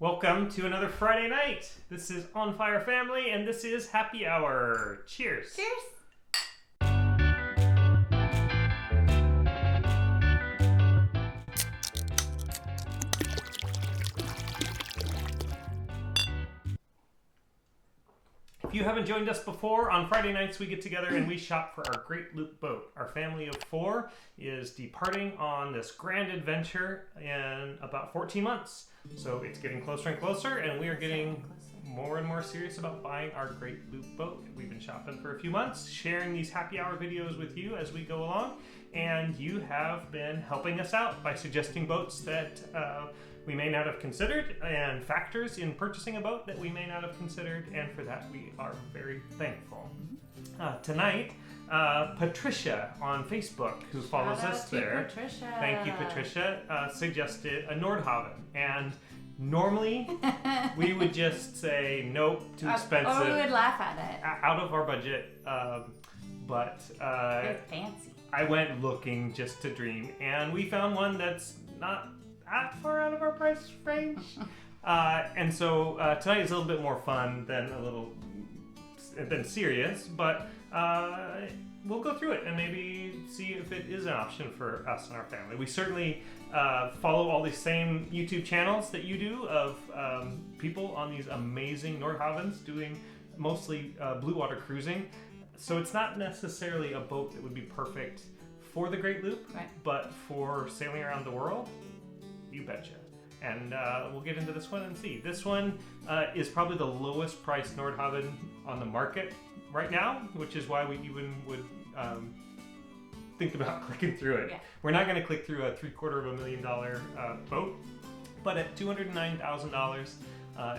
Welcome to another Friday night. This is On Fire Family, and this is Happy Hour. Cheers. Cheers. If you haven't joined us before, on Friday nights we get together and we shop for our Great Loop boat. Our family of 4 is departing on this grand adventure in about 14 months. So it's getting closer and closer, and we are getting more and more serious about buying our Great Loop boat. We've been shopping for a few months, sharing these happy hour videos with you as we go along, and you have been helping us out by suggesting boats that we may not have considered and factors in purchasing a boat that we may not have considered, and for that we are very thankful. Tonight, Patricia on Facebook, who follows us there, Patricia. thank you Patricia, suggested a Nordhavn, and normally we would just say nope, too expensive, or we would laugh at it, out of our budget, but it's fancy. I went looking just to dream, and we found one that's not that far out of our price range. And so tonight is a little bit more fun than serious, but we'll go through it and maybe see if it is an option for us and our family. We certainly follow all these same YouTube channels that you do of people on these amazing Nordhavns doing mostly blue water cruising. So it's not necessarily a boat that would be perfect for the Great Loop, right, but for sailing around the world, you betcha. And we'll get into this one and see. This one is probably the lowest priced Nordhavn on the market right now, which is why we even would think about clicking through it. Yeah. We're not going to click through a $750,000 boat, but at $209,000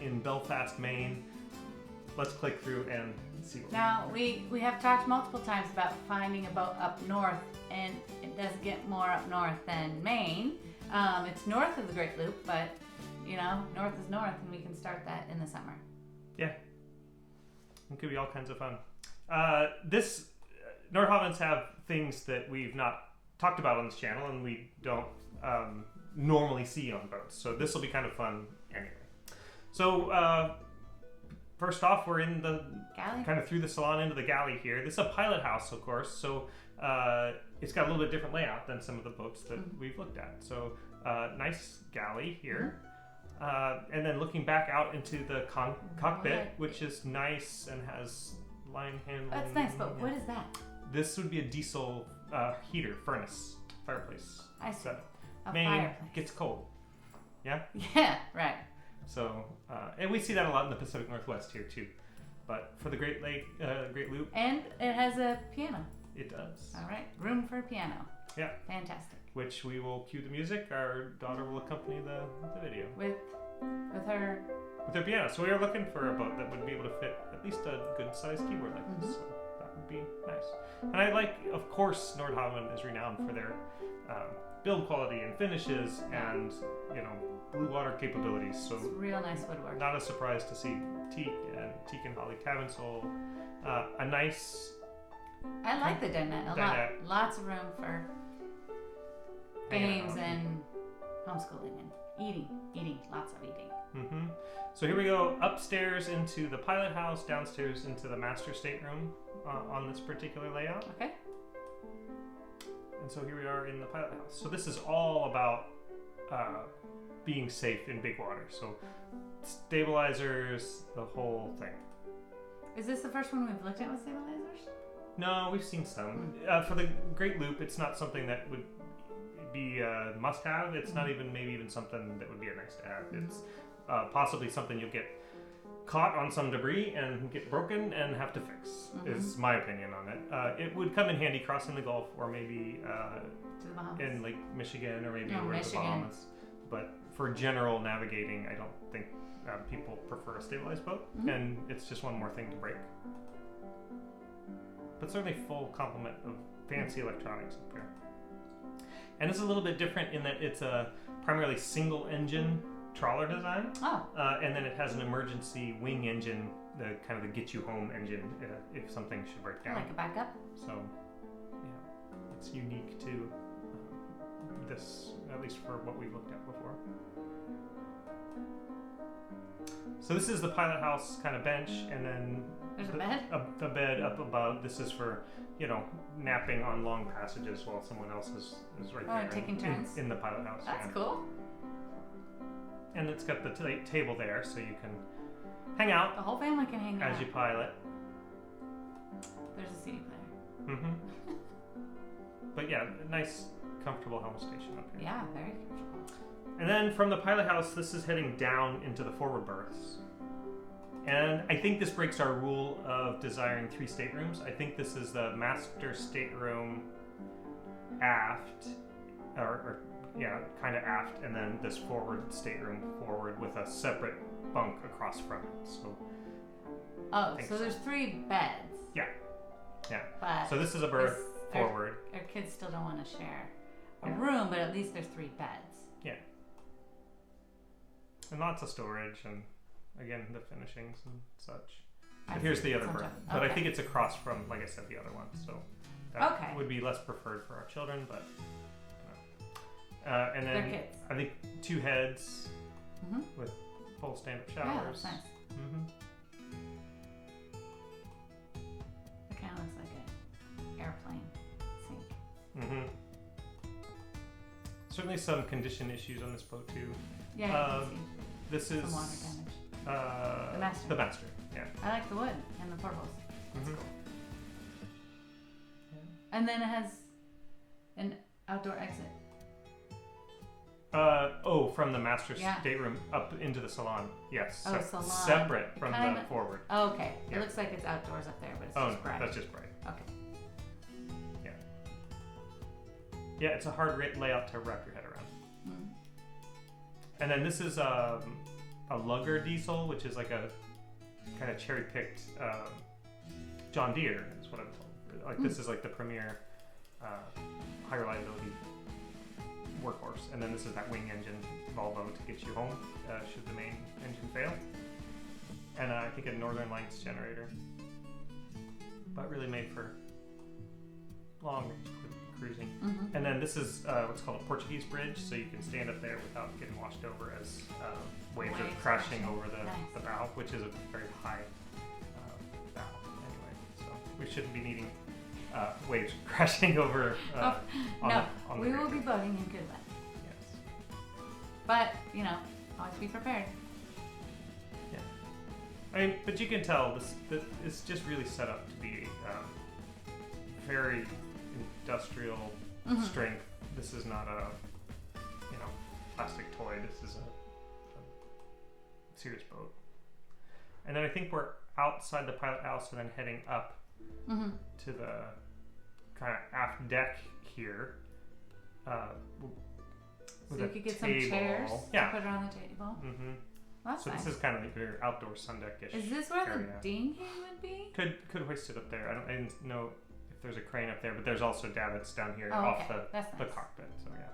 in Belfast, Maine, let's click through and see what Now, we have talked multiple times about finding a boat up north, and it doesn't get more up north than Maine. It's north of the Great Loop, but, you know, north is north, and we can start that in the summer. Yeah. It could be all kinds of fun. Nordhavns have things that we've not talked about on this channel, and we don't normally see on boats. So this will be kind of fun anyway. So first off, we're in the Galley? kind of through the salon into the galley here. This is a pilot house, of course, so it's got a little bit different layout than some of the boats that we've looked at. So nice galley here. And then looking back out into the cockpit, which is nice and has line handling. That's nice, but what is that? This would be a diesel heater, furnace, fireplace. I see. setup. A Maine fireplace. gets cold. Yeah? Yeah, right. So, and we see that a lot in the Pacific Northwest here too. But for the Great Loop, And it has a piano. it does. All right, room for a piano. Yeah. Fantastic. Which we will cue the music. Our daughter will accompany the video With her. with her piano. So we are looking for a boat that would be able to fit at least a good sized keyboard like this. So that would be nice. And I like, of course, Nordhavn is renowned for their build quality and finishes and, you know, blue water capabilities. So It's real nice woodwork. not a surprise to see teak and holly cabin sole. A nice. I like the dinette a lot. Dinette. Lots of room for Hanging games out. and homeschooling and eating, lots of eating. Mm-hmm. So here we go upstairs into the pilot house, downstairs into the master stateroom on this particular layout. Okay. And so here we are in the pilot house. So this is all about being safe in big water. So stabilizers, the whole thing. Is this the first one we've looked at with stabilizers? No, we've seen some. For the Great Loop, it's not something that would be a must-have. It's not even maybe even something that would be a nice-to-have. It's possibly something you'll get caught on some debris and get broken and have to fix, is my opinion on it. It would come in handy crossing the Gulf or maybe To the Bahamas. in Lake Michigan or maybe Oh, over the Michigan. Bahamas. But for general navigating, I don't think people prefer a stabilized boat, and it's just one more thing to break. But certainly full complement of fancy electronics up there. And it's a little bit different in that it's a primarily single engine trawler design. Oh. And then it has an emergency wing engine, the kind of the get you home engine if something should break down. Like a backup? So, yeah, it's unique to this, at least for what we've looked at before. So this is the pilot house kind of bench, and then There's a bed? The bed up above. This is for, napping on long passages while someone else is right there. Taking turns? In the pilot house. That's cool. And it's got the table there, so you can hang out. The whole family can hang out. As you pilot. There's a CD player. Mm-hmm. But yeah, nice, comfortable helm station up here. Yeah, very comfortable. And then from the pilot house, this is heading down into the forward berths. And I think this breaks our rule of desiring 3 staterooms. I think this is the master stateroom aft, kind of aft, and then this forward stateroom forward with a separate bunk across from it. So there's 3 beds. Yeah. But so this is a berth forward. Our kids still don't want to share a room, but at least there's 3 beds. Yeah. And lots of storage, and again, the finishings and such. But here's the other berth. But I think it's across from, like I said, the other one. So that would be less preferred for our children, but... and then They're kids. I think 2 heads with full stand-up showers. Yeah, that's nice. It kind of looks like an airplane sink. Certainly some condition issues on this boat too. Yeah, you can see this is some water damage. The master. Yeah. I like the wood and the portables. That's cool. Yeah. And then it has an outdoor exit. From the master stateroom up into the salon. Yes. Salon. Separate from the forward. Oh, okay. Yeah. It looks like it's outdoors up there, but it's just bright. That's just bright. Okay. Yeah. Yeah, it's a hard layout to wrap your head around. And then this is a lugger diesel, which is like a kind of cherry-picked John Deere, is what I'm told. Like this is like the premier high reliability workhorse, and then this is that wing engine Volvo to get you home should the main engine fail, and I think a Northern Lights generator, but really made for long range cruising. And then this is what's called a Portuguese Bridge, so you can stand up there without getting washed over as waves are crashing over the bow, which is a very high bow anyway, so we shouldn't be needing waves crashing over on we will be boating in good weather. Yes. But, always be prepared. Yeah. I mean, but you can tell this is just really set up to be very industrial strength. This is not a plastic toy. This is a serious boat. And then I think we're outside the pilot house and then heading up to the kind of aft deck here. So you could get some chairs to put around the table. That's so nice. This is kind of like your outdoor sun deck-ish. Is this where area. the dinghy would be? Could hoist it up there. I didn't know if there's a crane up there, but there's also davits down here off the cockpit. So yeah.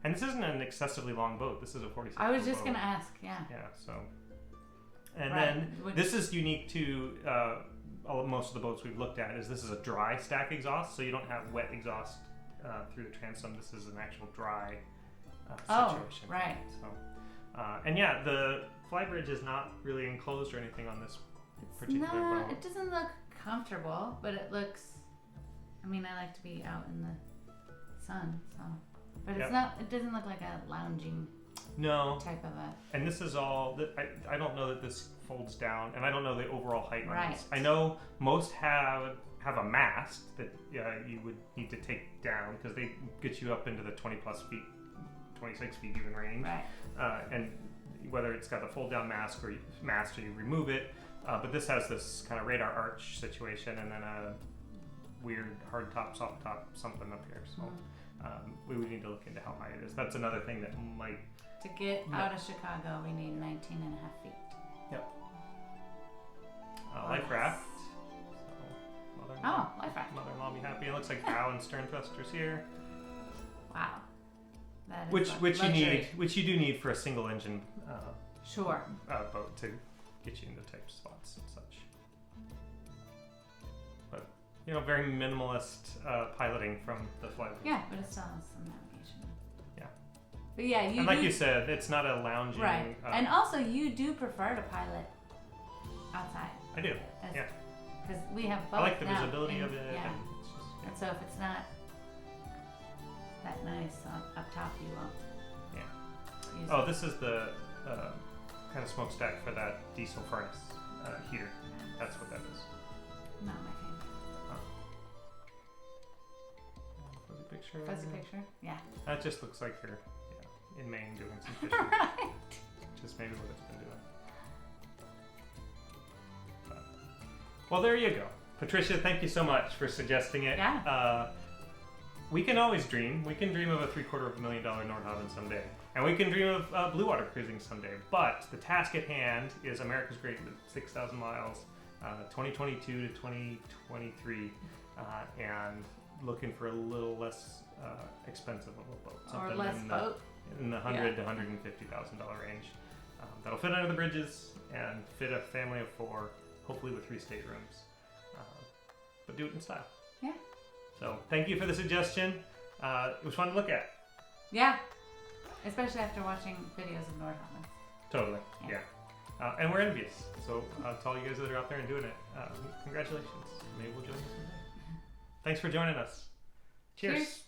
And this isn't an excessively long boat. This is a 46. I was just gonna ask. Yeah. Yeah. So. And then this is unique to most of the boats we've looked at. This is a dry stack exhaust, so you don't have wet exhaust through the transom. This is an actual dry situation. Oh, right. So. And yeah, the flybridge is not really enclosed or anything on this particular boat. It doesn't look comfortable, but it looks. I mean, I like to be out in the sun, so. But it's not. It doesn't look like a lounging. No. Type of a. And this is all. I don't know that this folds down, and I don't know the overall height on this. I know most have a mast that you would need to take down because they get you up into the 20 plus feet. 26 feet even range, right? And whether it's got the fold down mast or you remove it, but this has this kind of radar arch situation and then a weird hard top, soft top, something up here. So we would need to look into how high it is. That's another thing that might. To get out of Chicago, we need 19 and a half feet. Yep. Life raft. So, life raft. Mother-in-law will be happy. It looks like bow and stern thrusters here. Wow. Which you do need for a single engine boat to get you into tight spots and such. But very minimalist piloting from the flight. Yeah, but it still has some navigation. Yeah. But yeah, you And like do, you said, it's not a lounging. right. And also, you do prefer to pilot outside. I do. Yeah. Because we have both I like the now, visibility of it. Yeah. And it's just, yeah. And so if it's not that nice up top, you won't. Yeah. Use Oh, it. this is the kind of smokestack for that diesel furnace heater. That's what that is. Not my favorite. Fuzzy picture. Fuzzy picture? Yeah. That just looks like you're in Maine doing some fishing. Right. Just maybe what it's been doing. But, well, there you go. Patricia, thank you so much for suggesting it. Yeah. We can always dream. We can dream of a $750,000 Nordhavn someday. And we can dream of blue water cruising someday. But the task at hand is America's Great Loop, 6,000 miles, 2022 to 2023, and looking for a little less expensive of a boat. Or less boat. In the $100,000 to $150,000 range. That'll fit under the bridges and fit a family of 4, hopefully with 3 staterooms. But do it in style. Yeah. So thank you for the suggestion. It was fun to look at. Yeah. Especially after watching videos of Nordhavn. Totally. Yeah. Yeah. And we're envious. So to all you guys that are out there and doing it, congratulations. Maybe we'll join you someday. Thanks for joining us. Cheers. Cheers.